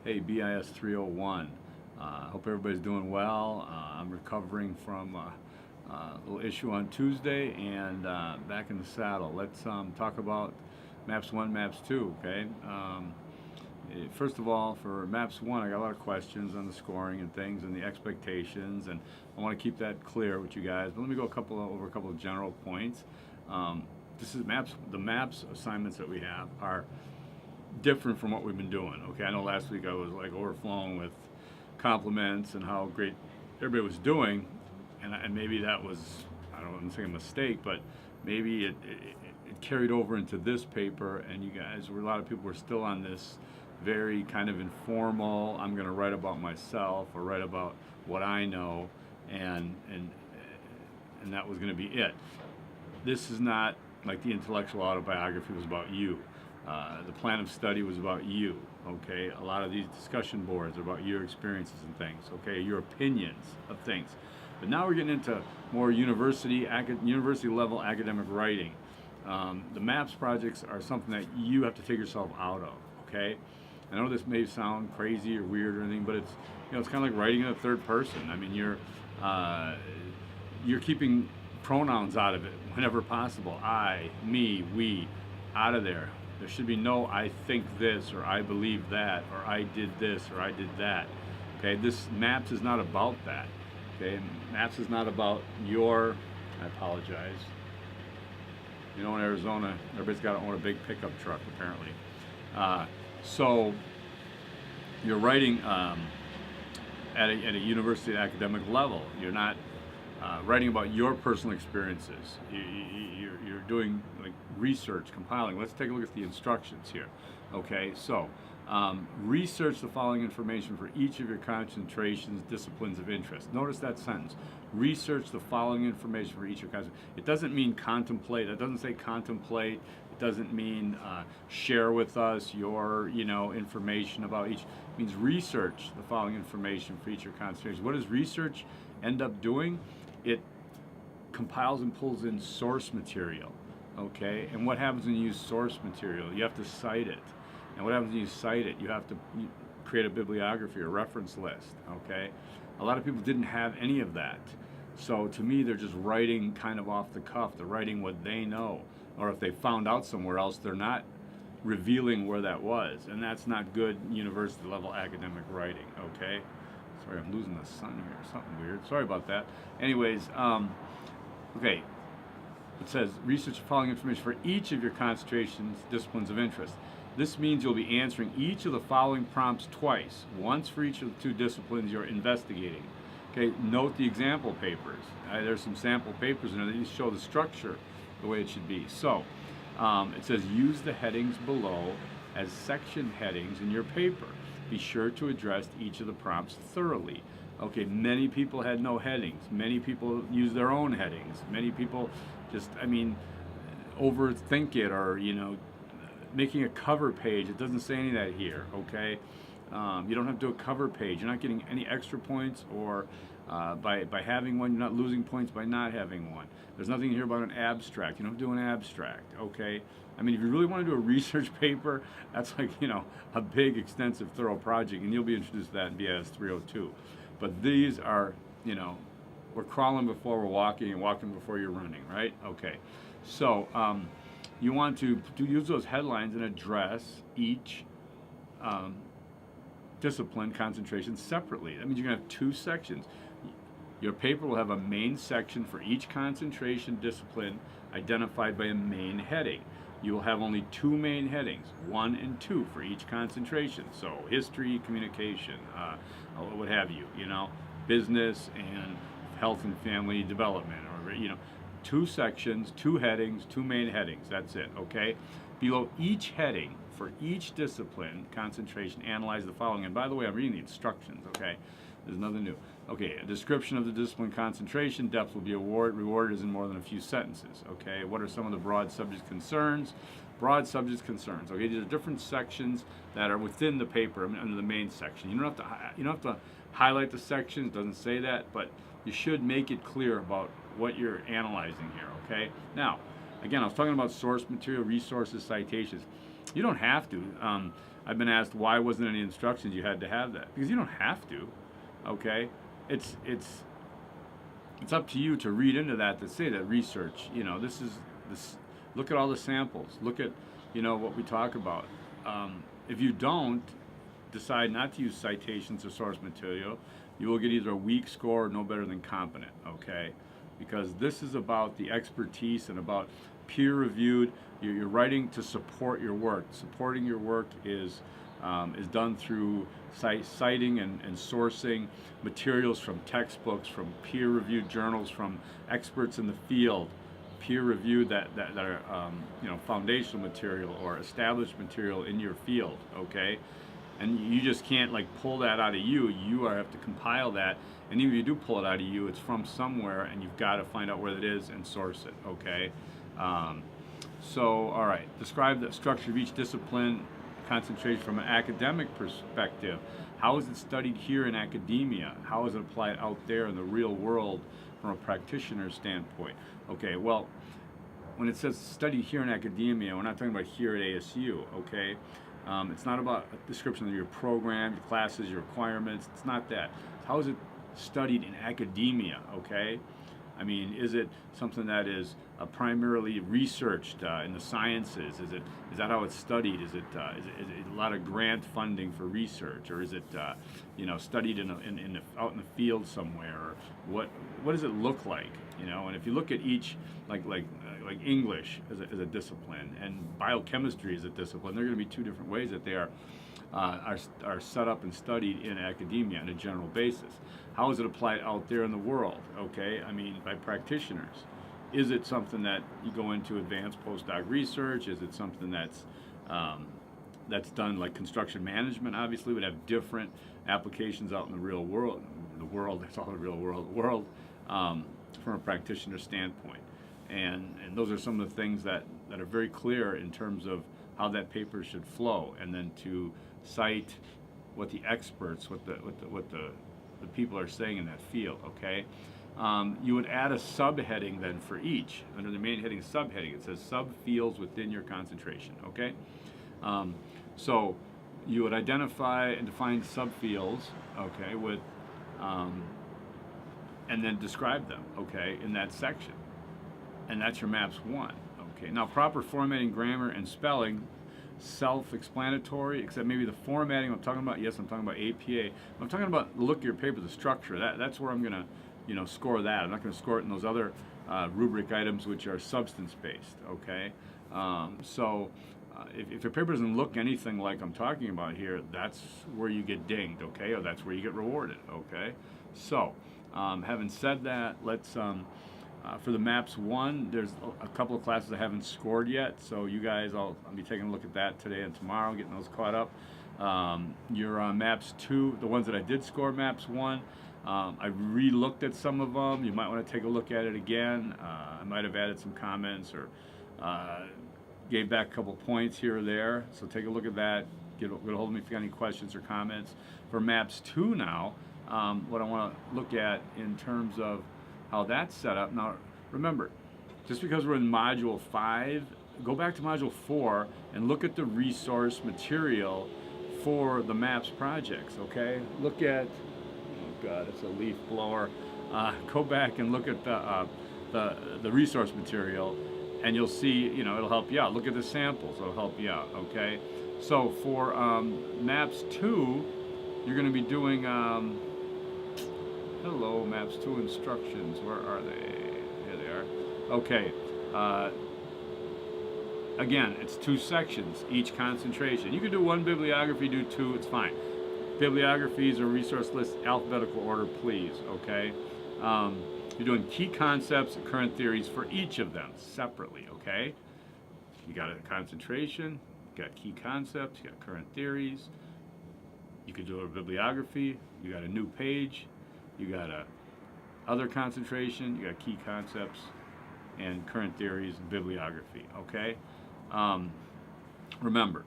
Hey, BIS 301. Hope everybody's doing well. I'm recovering from a little issue on Tuesday and back in the saddle. Let's talk about Maps 1, Maps 2, okay? First of all, for Maps 1, I got a lot of questions on the scoring and things and the expectations, and I want to keep that clear with you guys. But let me go over a couple of general points. This is Maps. The Maps assignments that we have are different from what we've been doing. Okay, I know last week I was like overflowing with compliments and how great everybody was doing, and maybe that was, I don't want to say a mistake, but maybe it carried over into this paper, and you guys were, a lot of people were still on this very kind of informal, I'm going to write about myself or write about what I know, and that was going to be it. This is not like the intellectual autobiography was about you. The plan of study was about you, okay? A lot of these discussion boards are about your experiences and things, okay? Your opinions of things. But now we're getting into more university level academic writing. The MAPS projects are something that you have to take yourself out of, okay? I know this may sound crazy or weird or anything, but it's, it's kind of like writing in a third person. I mean, you're keeping pronouns out of it whenever possible. I, me, we, out of there. There should be no I think this or I believe that or I did this or I did that. Okay, this MAPS is not about that. Okay, MAPS is not about I apologize. In Arizona, everybody's got to own a big pickup truck apparently. So you're writing at a university academic level. You're not writing about your personal experiences. You're doing like research, compiling. Let's take a look at the instructions here. Okay, so research the following information for each of your concentrations, disciplines of interest. Notice that sentence. Research the following information for each of your concentrations. It doesn't mean contemplate. It doesn't say contemplate. It doesn't mean share with us your information about each. It means research the following information for each of your concentrations. What does research end up doing? It compiles and pulls in source material, okay? And what happens when you use source material? You have to cite it. And what happens when you cite it? You have to create a bibliography or reference list, okay? A lot of people didn't have any of that. So to me, they're just writing kind of off the cuff. They're writing what they know. Or if they found out somewhere else, they're not revealing where that was. And that's not good university level academic writing, okay? Sorry, I'm losing the sun here. Something weird. Sorry about that. Anyways, okay. It says research the following information for each of your concentrations, disciplines of interest. This means you'll be answering each of the following prompts twice, once for each of the two disciplines you're investigating. Okay. Note the example papers. There's some sample papers in there that show the structure the way it should be. So it says use the headings below as section headings in your paper. Be sure to address each of the prompts thoroughly. Okay, many people had no headings. Many people use their own headings. Many people just, overthink it or, making a cover page. It doesn't say any of that here, okay? You don't have to do a cover page. You're not getting any extra points or by having one, you're not losing points by not having one. There's nothing here about an abstract. You don't have to do an abstract, okay? I mean, if you really want to do a research paper, that's like, a big, extensive, thorough project, and you'll be introduced to that in BIS 302. But these are, we're crawling before we're walking and walking before you're running, right? Okay. So you want to use those headlines and address each discipline concentration separately. That means you're going to have two sections. Your paper will have a main section for each concentration discipline identified by a main heading. You will have only two main headings, 1 and 2 for each concentration. So history, communication, what have you, business and health and family development, or, two sections, two headings, two main headings. That's it, okay? Below each heading for each discipline concentration, analyze the following. And by the way, I'm reading the instructions, okay? There's nothing new. Okay, a description of the discipline concentration. Depth will be rewarded as in more than a few sentences. Okay, what are some of the broad subject concerns? Broad subject concerns. Okay, these are different sections that are within the paper under the main section. You don't have to highlight the sections. It doesn't say that, but you should make it clear about what you're analyzing here. Okay. Now, again, I was talking about source material, resources, citations. You don't have to. I've been asked why wasn't any instructions you had to have that, because you don't have to. Okay, it's up to you to read into that, to say that research, this is this. Look at all the samples. Look at, what we talk about. If you don't decide not to use citations or source material, you will get either a weak score or no better than competent. Okay, because this is about the expertise and about peer-reviewed. You're writing to support your work. Supporting your work is done through citing and sourcing materials from textbooks, from peer-reviewed journals, from experts in the field, peer-reviewed that are foundational material or established material in your field. Okay, and you just can't like pull that out of you. You have to compile that, and even if you do pull it out of you, it's from somewhere, and you've got to find out where it is and source it. Okay. So, all right, describe the structure of each discipline, concentration from an academic perspective. How is it studied here in academia? How is it applied out there in the real world from a practitioner standpoint? Okay, well, when it says studied here in academia, we're not talking about here at ASU, okay? It's not about a description of your program, your classes, your requirements. It's not that. How is it studied in academia, okay? I mean, is it something that is primarily researched in the sciences? Is that how it's studied? Is it a lot of grant funding for research, or is it studied out in the field somewhere? Or what does it look like? And if you look at each, like English as a discipline and biochemistry as a discipline, they're going to be two different ways that they are set up and studied in academia on a general basis. How is it applied out there in the world? Okay, I mean, by practitioners. Is it something that you go into advanced postdoc research? Is it something that's done like construction management? Obviously, would have different applications out in the real world. That's all the real world from a practitioner standpoint. And those are some of the things that are very clear in terms of how that paper should flow, and then to cite what the experts, what the people are saying in that field. Okay, you would add a subheading then for each under the main heading subheading. It says subfields within your concentration. Okay, so you would identify and define subfields. Okay, with and then describe them. Okay, in that section, and that's your MAPS 1. Okay, now proper formatting, grammar, and spelling, self-explanatory, except maybe the formatting I'm talking about. Yes, I'm talking about APA. I'm talking about the look of your paper, the structure. That's where I'm going to, score that. I'm not going to score it in those other rubric items which are substance-based. Okay, so if your paper doesn't look anything like I'm talking about here, that's where you get dinged. Okay, or that's where you get rewarded. Okay, so having said that, let's. For the MAPS 1, there's a couple of classes I haven't scored yet, so you guys, I'll be taking a look at that today and tomorrow, getting those caught up. You're on MAPS 2, the ones that I did score MAPS 1. I re-looked at some of them. You might want to take a look at it again. I might have added some comments or gave back a couple points here or there, so take a look at that. Get a hold of me if you got any questions or comments. For MAPS 2 now, what I want to look at in terms of how that's set up. Now, remember, just because we're in Module 5, go back to Module 4 and look at the resource material for the MAPS projects, okay? Look at, oh God, it's a leaf blower. Go back and look at the resource material, and you'll see, it'll help you out. Look at the samples, it'll help you out, okay? So for MAPS 2, you're going to be doing... hello, MAPS 2 instructions. Where are they? Here they are. Okay. Again, it's 2 sections, each concentration. You could do 1 bibliography, do 2, it's fine. Bibliographies or resource lists, alphabetical order, please, okay? You're doing key concepts and current theories for each of them separately, okay? You got a concentration, you got key concepts, you got current theories. You could do a bibliography, you got a new page, you got a other concentration, you got key concepts and current theories and bibliography, okay? Remember,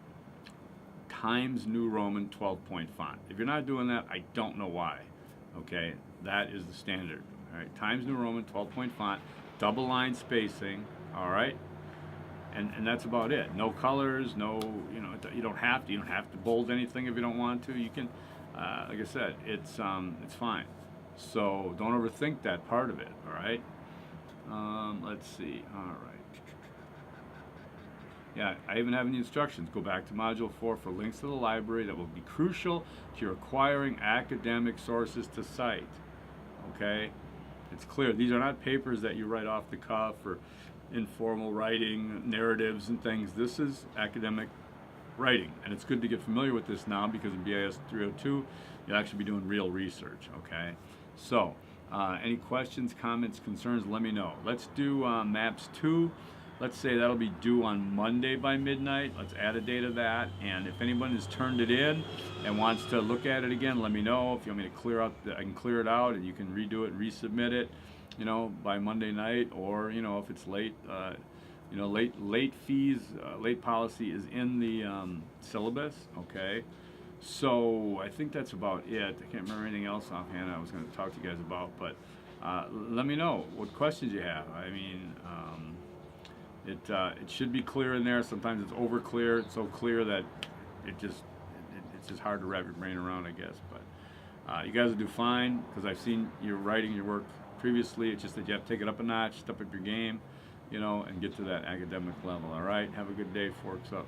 Times New Roman 12-point font. If you're not doing that, I don't know why, okay? That is the standard, all right? Times New Roman 12-point font, double line spacing, all right? and that's about it. No colors, no, you don't have to. You don't have to bold anything if you don't want to. You can, like I said, it's fine. So don't overthink that part of it. All right. Let's see. All right. Yeah, I even have in the instructions. Go back to Module 4 for links to the library that will be crucial to your acquiring academic sources to cite. Okay? It's clear. These are not papers that you write off the cuff or informal writing, narratives and things. This is academic writing. And it's good to get familiar with this now because in BIS 302, you'll actually be doing real research. Okay? So, any questions, comments, concerns, let me know. Let's do MAPS 2. Let's say that'll be due on Monday by midnight. Let's add a date of that. And if anyone has turned it in and wants to look at it again, let me know. If you want me to clear out, I can clear it out and you can redo it and resubmit it, by Monday night. Or, if it's late, late fees, late policy is in the syllabus. Okay. So I think that's about it. I can't remember anything else offhand I was going to talk to you guys about, but let me know what questions you have. I mean, it should be clear in there. Sometimes it's over clear. It's so clear that it's just hard to wrap your brain around, I guess. But you guys will do fine because I've seen you writing your work previously. It's just that you have to take it up a notch, step up your game, and get to that academic level. All right. Have a good day. Forks up.